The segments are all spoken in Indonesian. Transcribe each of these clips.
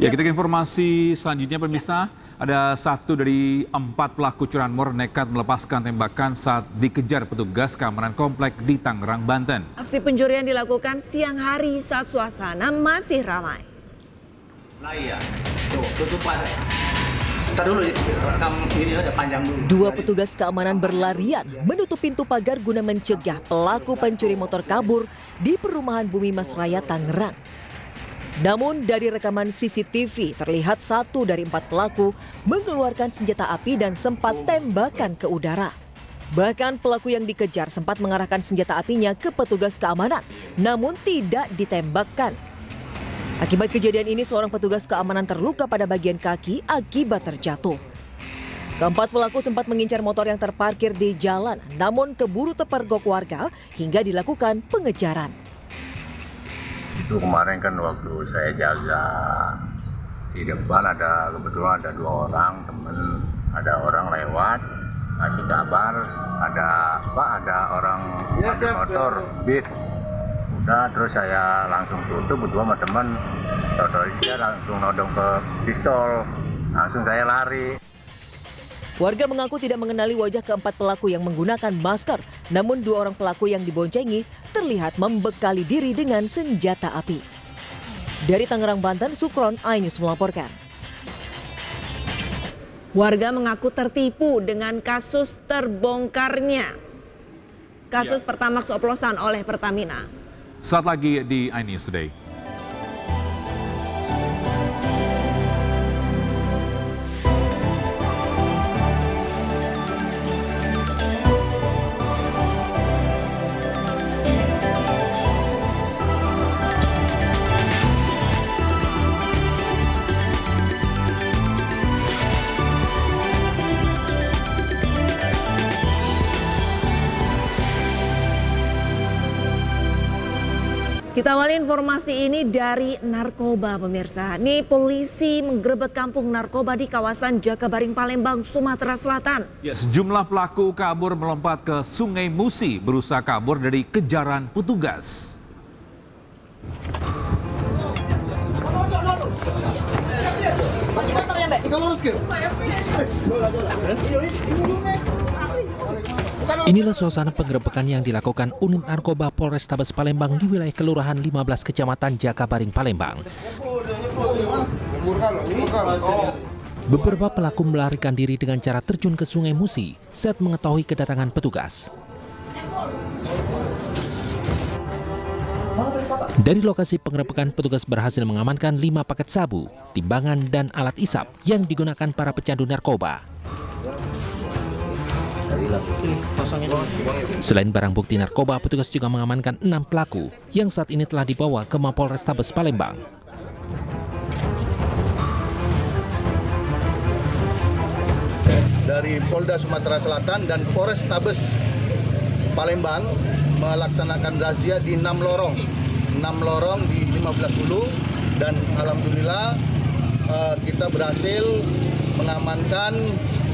Ya, kita ke informasi selanjutnya pemirsa. Ada 1 dari 4 pelaku curanmor nekat melepaskan tembakan saat dikejar petugas keamanan komplek di Tangerang, Banten. Aksi pencurian dilakukan siang hari saat suasana masih ramai. Nah iya, tutupan. Ntar dulu, rekam ini ada panjang dulu. 2 petugas keamanan berlarian menutup pintu pagar guna mencegah pelaku pencuri motor kabur di perumahan Bumi Mas Raya, Tangerang. Namun dari rekaman CCTV terlihat 1 dari 4 pelaku mengeluarkan senjata api dan sempat tembakan ke udara. Bahkan pelaku yang dikejar sempat mengarahkan senjata apinya ke petugas keamanan, namun tidak ditembakkan. Akibat kejadian ini seorang petugas keamanan terluka pada bagian kaki akibat terjatuh. Keempat pelaku sempat mengincar motor yang terparkir di jalan, namun keburu terpergok warga hingga dilakukan pengejaran. Itu kemarin kan waktu saya jaga di depan kebetulan ada 2 orang temen, ada orang lewat kasih kabar ada orang pakai motor beat. Udah terus saya langsung tutup berdua sama temen, dia langsung nodong ke pistol, langsung saya lari. Warga mengaku tidak mengenali wajah keempat pelaku yang menggunakan masker, namun 2 orang pelaku yang diboncengi terlihat membekali diri dengan senjata api. Dari Tangerang, Banten, Sukron, iNews melaporkan. Warga mengaku tertipu dengan kasus terbongkarnya kasus Pertamax oplosan oleh Pertamina. Saat lagi di iNews Today. Kita awali informasi ini dari narkoba, pemirsa. Ini polisi menggerebek kampung narkoba di kawasan Jakabaring, Palembang, Sumatera Selatan. Ya, sejumlah pelaku kabur melompat ke Sungai Musi berusaha kabur dari kejaran petugas. Inilah suasana penggerebekan yang dilakukan unit narkoba Polrestabes Palembang di wilayah Kelurahan 15 Kecamatan Jakabaring, Palembang. Beberapa pelaku melarikan diri dengan cara terjun ke Sungai Musi saat mengetahui kedatangan petugas. Dari lokasi penggerebekan, petugas berhasil mengamankan 5 paket sabu, timbangan, dan alat isap yang digunakan para pecandu narkoba. Selain barang bukti narkoba, petugas juga mengamankan 6 pelaku yang saat ini telah dibawa ke Mapolrestabes Palembang. Dari Polda Sumatera Selatan dan Polrestabes Palembang melaksanakan razia di 6 lorong di 15 hulu, dan alhamdulillah kita berhasil mengamankan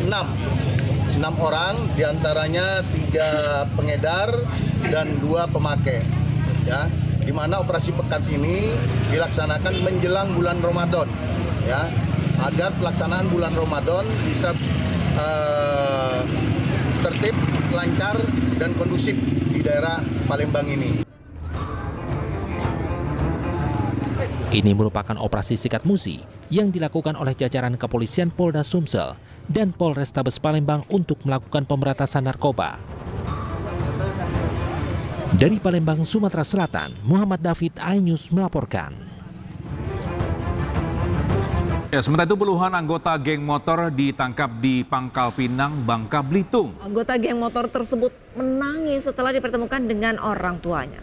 6 orang, diantaranya 3 pengedar dan 2 pemakai. Ya, di mana operasi pekat ini dilaksanakan menjelang bulan Ramadan, ya, agar pelaksanaan bulan Ramadan bisa tertib, lancar, dan kondusif di daerah Palembang ini. Ini merupakan operasi sikat musi yang dilakukan oleh jajaran kepolisian Polda Sumsel dan Polrestabes Palembang untuk melakukan pemberantasan narkoba. Dari Palembang, Sumatera Selatan, Muhammad David, iNews melaporkan. Ya, sementara itu puluhan anggota geng motor ditangkap di Pangkal Pinang, Bangka Belitung. Anggota geng motor tersebut menangis setelah dipertemukan dengan orang tuanya.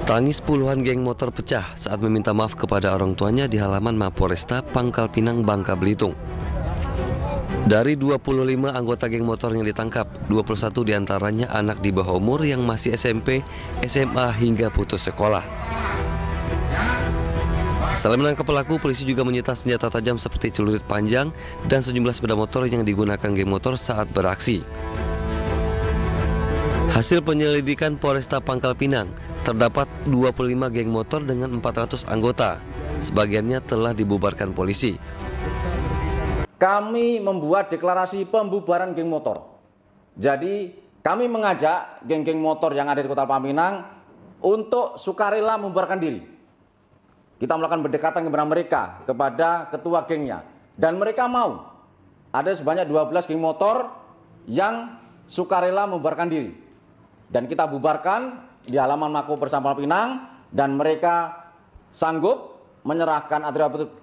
Tangis puluhan geng motor pecah saat meminta maaf kepada orang tuanya di halaman Mapolresta Pangkal Pinang, Bangka Belitung. Dari 25 anggota geng motor yang ditangkap, 21 diantaranya anak di bawah umur yang masih SMP, SMA hingga putus sekolah. Selain menangkap pelaku, polisi juga menyita senjata tajam seperti celurit panjang dan sejumlah sepeda motor yang digunakan geng motor saat beraksi. Hasil penyelidikan Polresta Pangkal Pinang, terdapat 25 geng motor dengan 400 anggota. Sebagiannya telah dibubarkan polisi. Kami membuat deklarasi pembubaran geng motor. Jadi kami mengajak geng-geng motor yang ada di Kota Pinang untuk sukarela membubarkan diri. Kita melakukan pendekatan kepada mereka, kepada ketua gengnya. Dan mereka mau. Ada sebanyak 12 geng motor yang sukarela membubarkan diri. Dan kita bubarkan di halaman Mako Pangkal Pinang. Dan mereka sanggup menyerahkan atribut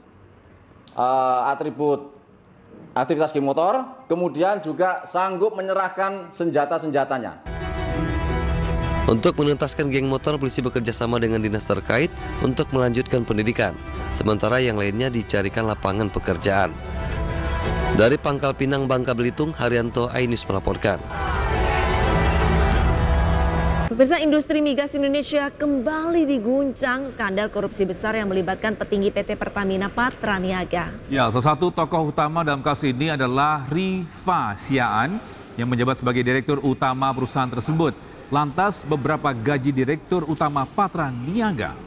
aktivitas geng motor. Kemudian juga sanggup menyerahkan senjata-senjatanya. Untuk menuntaskan geng motor, polisi bekerja sama dengan dinas terkait untuk melanjutkan pendidikan, sementara yang lainnya dicarikan lapangan pekerjaan. Dari Pangkal Pinang, Bangka Belitung, Haryanto, iNews melaporkan. Pemirsa, industri migas Indonesia kembali diguncang skandal korupsi besar yang melibatkan petinggi PT Pertamina Patraniaga. Ya, salah satu tokoh utama dalam kasus ini adalah Rifa Siaan yang menjabat sebagai direktur utama perusahaan tersebut. Lantas beberapa gaji direktur utama Patraniaga.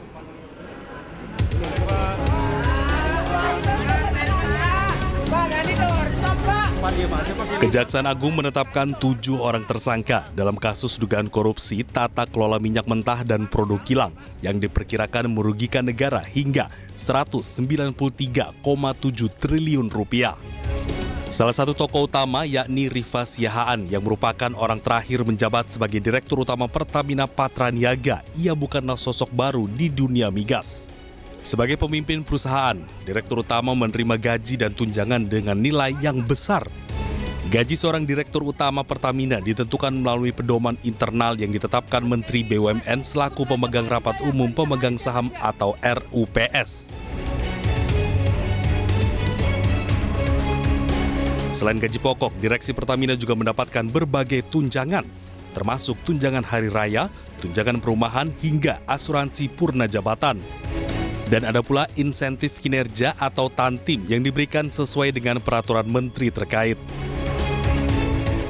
Kejaksaan Agung menetapkan 7 orang tersangka dalam kasus dugaan korupsi tata kelola minyak mentah dan produk kilang yang diperkirakan merugikan negara hingga 193,7 triliun rupiah. Salah satu tokoh utama yakni Rifa Siaan yang merupakan orang terakhir menjabat sebagai Direktur Utama Pertamina Patraniaga. Ia bukanlah sosok baru di dunia migas. Sebagai pemimpin perusahaan, Direktur Utama menerima gaji dan tunjangan dengan nilai yang besar. Gaji seorang Direktur Utama Pertamina ditentukan melalui pedoman internal yang ditetapkan Menteri BUMN selaku pemegang rapat umum pemegang saham atau RUPS. Selain gaji pokok, direksi Pertamina juga mendapatkan berbagai tunjangan, termasuk tunjangan hari raya, tunjangan perumahan, hingga asuransi purna jabatan. Dan ada pula insentif kinerja atau tantim yang diberikan sesuai dengan peraturan menteri terkait.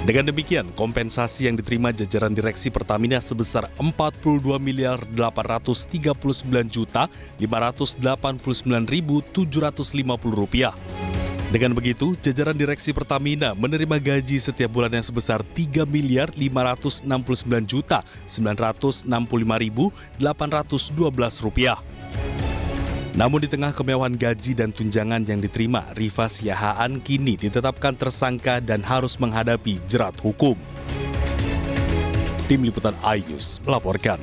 Dengan demikian, kompensasi yang diterima jajaran direksi Pertamina sebesar Rp42.539.589.750. Dengan begitu, jajaran direksi Pertamina menerima gaji setiap bulannya sebesar Rp3.559.965.812. Namun di tengah kemewahan gaji dan tunjangan yang diterima, Rifa Siaan kini ditetapkan tersangka dan harus menghadapi jerat hukum. Tim Liputan iNews melaporkan.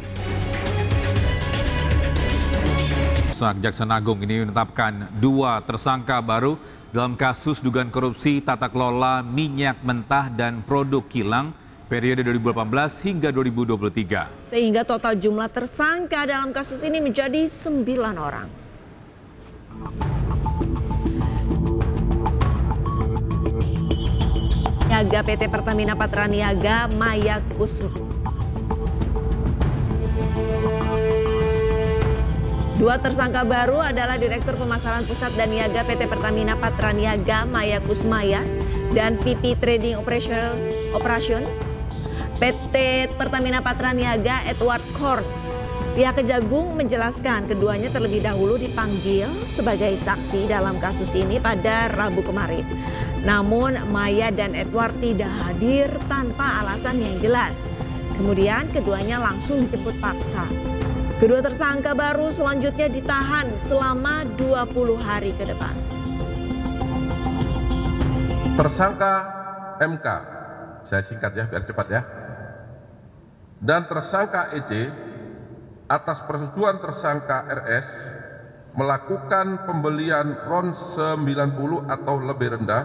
Kejaksaan Agung ini menetapkan 2 tersangka baru dalam kasus dugaan korupsi tata kelola minyak mentah dan produk kilang periode 2018 hingga 2023. Sehingga total jumlah tersangka dalam kasus ini menjadi 9 orang. Niaga PT Pertamina Patraniaga Maya Kusma. 2 tersangka baru adalah Direktur Pemasaran Pusat dan Niaga PT Pertamina Patraniaga Maya Kusmaya dan VP Trading Operation PT Pertamina Patraniaga Edward Court. Pihak Kejagung menjelaskan keduanya terlebih dahulu dipanggil sebagai saksi dalam kasus ini pada Rabu kemarin. Namun Maya dan Edward tidak hadir tanpa alasan yang jelas. Kemudian keduanya langsung dijemput paksa. Kedua tersangka baru selanjutnya ditahan selama 20 hari ke depan. Tersangka MK, saya singkat ya biar cepat ya. Dan tersangka EC atas persetujuan tersangka RS melakukan pembelian RON 90 atau lebih rendah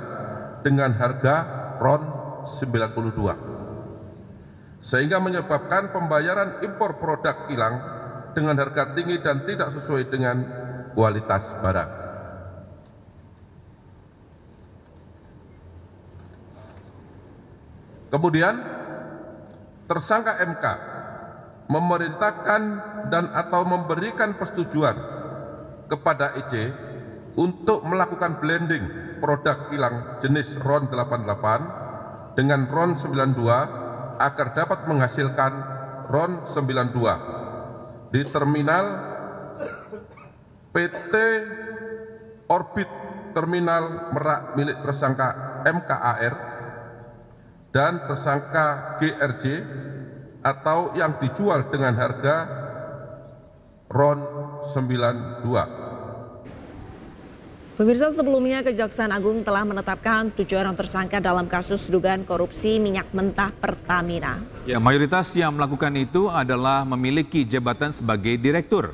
dengan harga RON 92. Sehingga menyebabkan pembayaran impor produk kilang dengan harga tinggi dan tidak sesuai dengan kualitas barang. Kemudian, tersangka MK memerintahkan dan atau memberikan persetujuan kepada EC untuk melakukan blending produk kilang jenis RON 88 dengan RON 92 agar dapat menghasilkan RON 92 di terminal PT Orbit Terminal Merak milik tersangka MKAR dan tersangka GRJ atau yang dijual dengan harga RON 92. Pemirsa, sebelumnya Kejaksaan Agung telah menetapkan 7 orang tersangka dalam kasus dugaan korupsi minyak mentah Pertamina. Ya, mayoritas yang melakukan itu adalah memiliki jabatan sebagai direktur.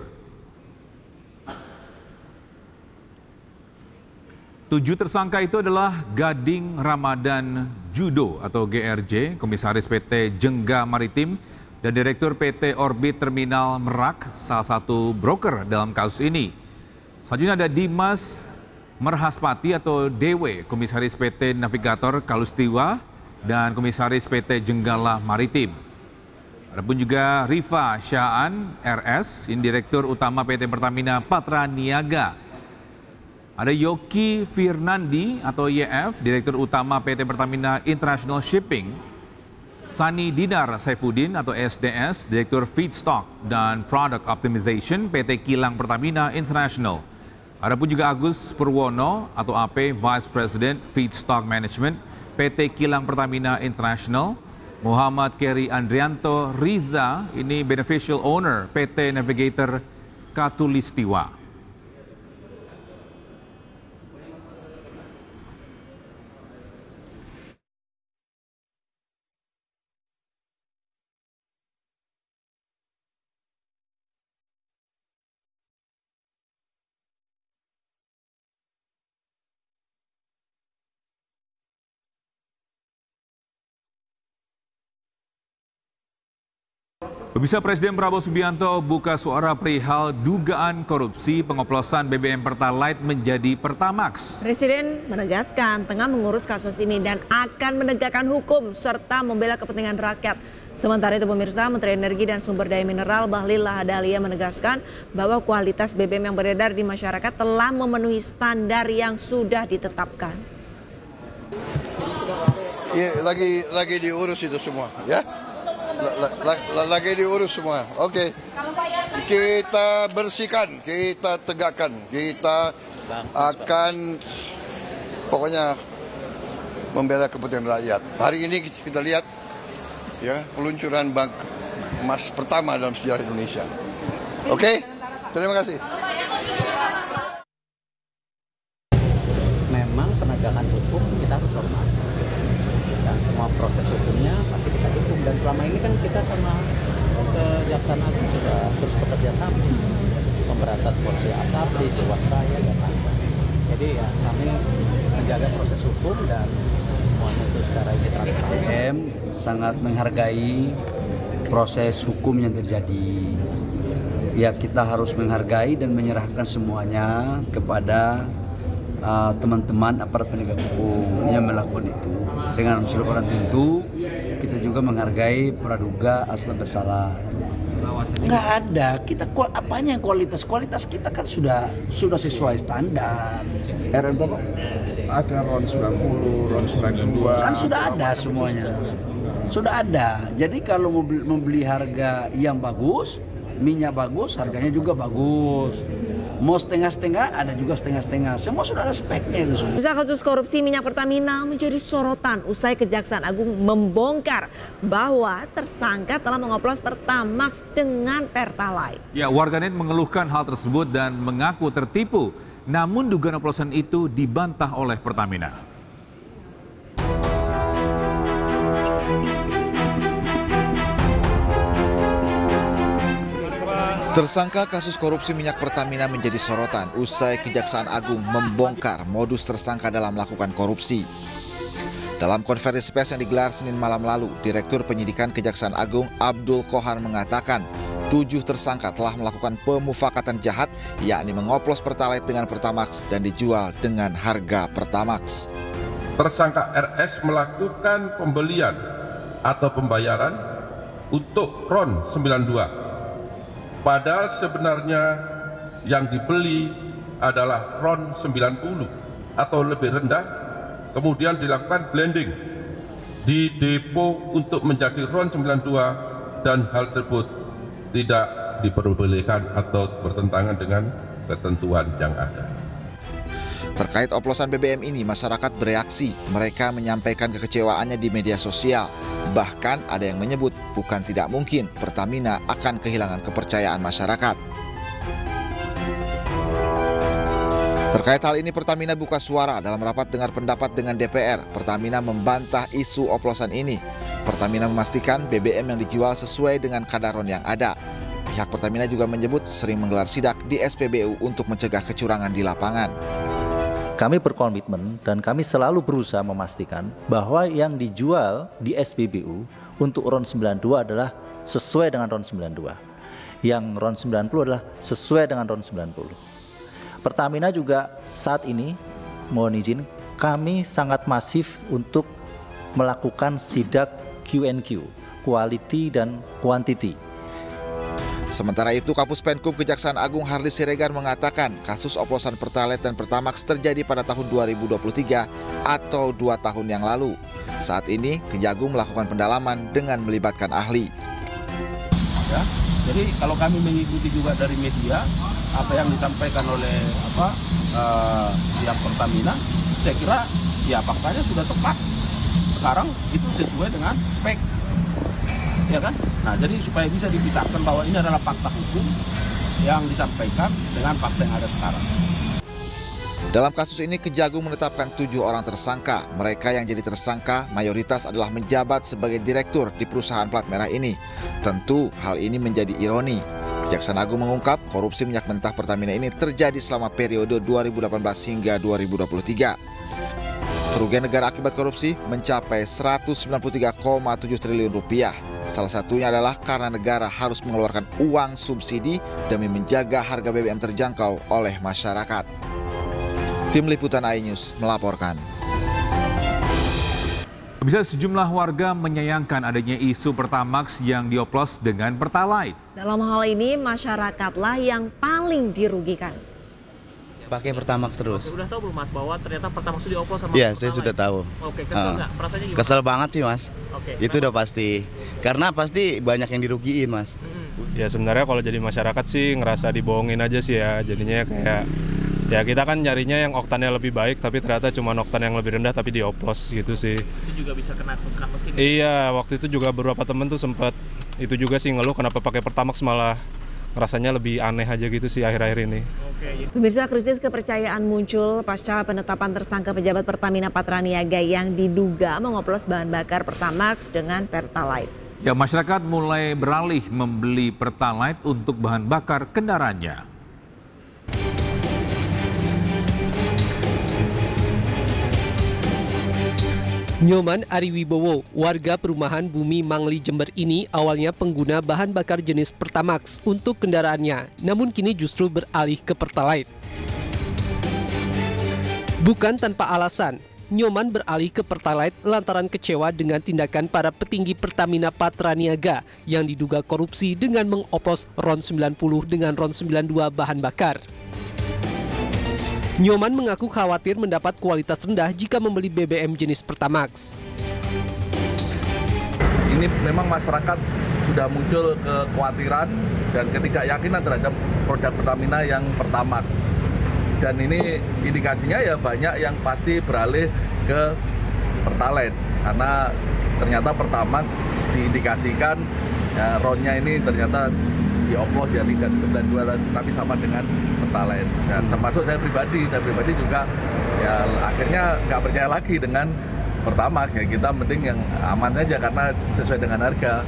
7 tersangka itu adalah Gading Ramadan Judo atau GRJ, Komisaris PT Jengga Maritim, dan Direktur PT Orbit Terminal Merak, salah satu broker dalam kasus ini. Selanjutnya ada Dimas Merhaspati atau DW, Komisaris PT Navigator Kalustiwa, dan Komisaris PT Jenggala Maritim. Adapun juga Rifa Syaan RS, ini Direktur Utama PT Pertamina Patra Niaga. Ada Yoki Firnandi atau YF, Direktur Utama PT Pertamina International Shipping. Sani Dinar Saifuddin atau SDS, Direktur Feedstock dan Product Optimization PT Kilang Pertamina International. Adapun juga Agus Purwono atau AP, Vice President Feedstock Management PT Kilang Pertamina International. Muhammad Keri Andrianto Riza, ini Beneficial Owner PT Navigator Katulistiwa. Pemirsa, Presiden Prabowo Subianto buka suara perihal dugaan korupsi pengoplosan BBM Pertalite menjadi Pertamax. Presiden menegaskan tengah mengurus kasus ini dan akan menegakkan hukum serta membela kepentingan rakyat. Sementara itu pemirsa, Menteri Energi dan Sumber Daya Mineral Bahlil Lahadalia menegaskan bahwa kualitas BBM yang beredar di masyarakat telah memenuhi standar yang sudah ditetapkan. Iya, lagi diurus itu semua, ya. Lagi diurus semua. Oke. Kita bersihkan, kita tegakkan, kita akan pokoknya membela kepentingan rakyat. Hari ini kita lihat ya peluncuran bank emas pertama dalam sejarah Indonesia. Oke. Terima kasih. Memang penegakan hukum kita harus hormati. Dan semua proses hukumnya pasti kita dukung, dan selama ini kan kita sama Kejaksaan Agung sudah terus bekerja sama memberantas korupsi Asabri, Jiwasraya dan lain-lain. Jadi ya kami menjaga proses hukum dan semuanya itu secara ini transparan. Sangat menghargai proses hukum yang terjadi. Ya, kita harus menghargai dan menyerahkan semuanya kepada teman-teman aparat penegak hukum yang melakukan itu. Dengan unsur orang tentu, kita juga menghargai praduga asal bersalah. Nggak ada, kita apanya kualitas kita kan sudah sesuai standar. Ada RON 90, RON 92. Kan sudah ada semuanya. Sudah ada. Jadi kalau membeli harga yang bagus, minyak bagus, harganya juga bagus. Mau setengah-setengah, ada juga setengah-setengah. Semua sudah ada speknya itu semua. Bisa kasus korupsi minyak Pertamina menjadi sorotan usai Kejaksaan Agung membongkar bahwa tersangka telah mengoplos Pertamax dengan Pertalite. Ya, warganet mengeluhkan hal tersebut dan mengaku tertipu. Namun dugaan oplosan itu dibantah oleh Pertamina. Tersangka kasus korupsi minyak Pertamina menjadi sorotan usai Kejaksaan Agung membongkar modus tersangka dalam melakukan korupsi. Dalam konferensi pers yang digelar Senin malam lalu, Direktur Penyidikan Kejaksaan Agung Abdul Kohar mengatakan 7 tersangka telah melakukan pemufakatan jahat, yakni mengoplos Pertalite dengan Pertamax dan dijual dengan harga Pertamax. Tersangka RS melakukan pembelian atau pembayaran untuk RON 92. Padahal sebenarnya yang dibeli adalah RON 90 atau lebih rendah, kemudian dilakukan blending di depo untuk menjadi RON 92 dan hal tersebut tidak diperbolehkan atau bertentangan dengan ketentuan yang ada. Terkait oplosan BBM ini, masyarakat bereaksi. Mereka menyampaikan kekecewaannya di media sosial. Bahkan ada yang menyebut bukan tidak mungkin Pertamina akan kehilangan kepercayaan masyarakat. Terkait hal ini, Pertamina buka suara dalam rapat dengar pendapat dengan DPR. Pertamina membantah isu oplosan ini. Pertamina memastikan BBM yang dijual sesuai dengan kadar RON yang ada. Pihak Pertamina juga menyebut sering menggelar sidak di SPBU untuk mencegah kecurangan di lapangan. Kami berkomitmen dan kami selalu berusaha memastikan bahwa yang dijual di SPBU untuk RON 92 adalah sesuai dengan RON 92. Yang RON 90 adalah sesuai dengan RON 90. Pertamina juga saat ini, mohon izin, kami sangat masif untuk melakukan sidak Q&Q, quality dan quantity. Sementara itu, Kapus Penkum Kejaksaan Agung Hardy Siregar mengatakan kasus oplosan Pertalite dan Pertamax terjadi pada tahun 2023 atau 2 tahun yang lalu. Saat ini, Kejagung melakukan pendalaman dengan melibatkan ahli. Ya, jadi kalau kami mengikuti juga dari media apa yang disampaikan oleh pihak Pertamina, saya kira ya faktanya sudah tepat. Sekarang itu sesuai dengan spek. Ya kan? Nah, jadi supaya bisa dipisahkan bahwa ini adalah fakta hukum yang disampaikan dengan fakta yang ada sekarang. Dalam kasus ini, Kejagung menetapkan 7 orang tersangka. Mereka yang jadi tersangka mayoritas adalah menjabat sebagai direktur di perusahaan plat merah ini. Tentu hal ini menjadi ironi. Kejaksaan Agung mengungkap korupsi minyak mentah Pertamina ini terjadi selama periode 2018 hingga 2023. Kerugian negara akibat korupsi mencapai 193,7 triliun rupiah. Salah satunya adalah karena negara harus mengeluarkan uang subsidi demi menjaga harga BBM terjangkau oleh masyarakat. Tim Liputan iNews melaporkan. Bisa sejumlah warga menyayangkan adanya isu Pertamax yang dioplos dengan Pertalite. Dalam hal ini, masyarakatlah yang paling dirugikan. Pakai Pertamax terus. Sudah tahu belum Mas bahwa ternyata Pertamax itu dioplos sama Iya, Pertalite? saya sudah tahu. Oke, kesel nggak? Perasaannya gimana? Kesel banget sih Mas. Oke, itu udah pasti. Karena pasti banyak yang dirugiin Mas. Ya sebenarnya kalau jadi masyarakat sih ngerasa dibohongin aja sih ya. Jadinya kayak ya kita kan nyarinya yang oktannya lebih baik tapi ternyata cuma oktan yang lebih rendah tapi dioplos gitu sih. Itu juga bisa kena kerusakan mesin. Iya, waktu itu juga beberapa temen tuh sempat itu juga sih ngeluh kenapa pakai Pertamax malah rasanya lebih aneh aja gitu sih akhir-akhir ini. Pemirsa, krisis kepercayaan muncul pasca penetapan tersangka pejabat Pertamina Patraniaga yang diduga mengoplos bahan bakar Pertamax dengan Pertalite. Ya, masyarakat mulai beralih membeli Pertalite untuk bahan bakar kendaraannya. Nyoman Ariwibowo, warga perumahan Bumi Mangli Jember ini awalnya pengguna bahan bakar jenis Pertamax untuk kendaraannya, namun kini justru beralih ke Pertalite. Bukan tanpa alasan, Nyoman beralih ke Pertalite lantaran kecewa dengan tindakan para petinggi Pertamina Patraniaga yang diduga korupsi dengan mengoplos RON 90 dengan RON 92 bahan bakar. Nyoman mengaku khawatir mendapat kualitas rendah jika membeli BBM jenis Pertamax. Ini memang masyarakat sudah muncul kekhawatiran dan ketidakyakinan terhadap produk Pertamina yang Pertamax. Dan ini indikasinya ya banyak yang pasti beralih ke Pertalite karena ternyata Pertamax diindikasikan ya, RON-nya ini ternyata dioplos ya tidak 92 tapi sama dengan Pertalite. Dan termasuk saya pribadi juga ya akhirnya nggak percaya lagi dengan Pertamax ya, kita mending yang aman saja karena sesuai dengan harga.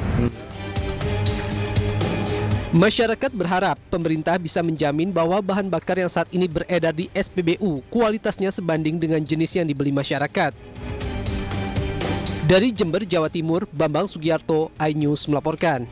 Masyarakat berharap pemerintah bisa menjamin bahwa bahan bakar yang saat ini beredar di SPBU kualitasnya sebanding dengan jenis yang dibeli masyarakat. Dari Jember, Jawa Timur, Bambang Sugiarto, iNews melaporkan.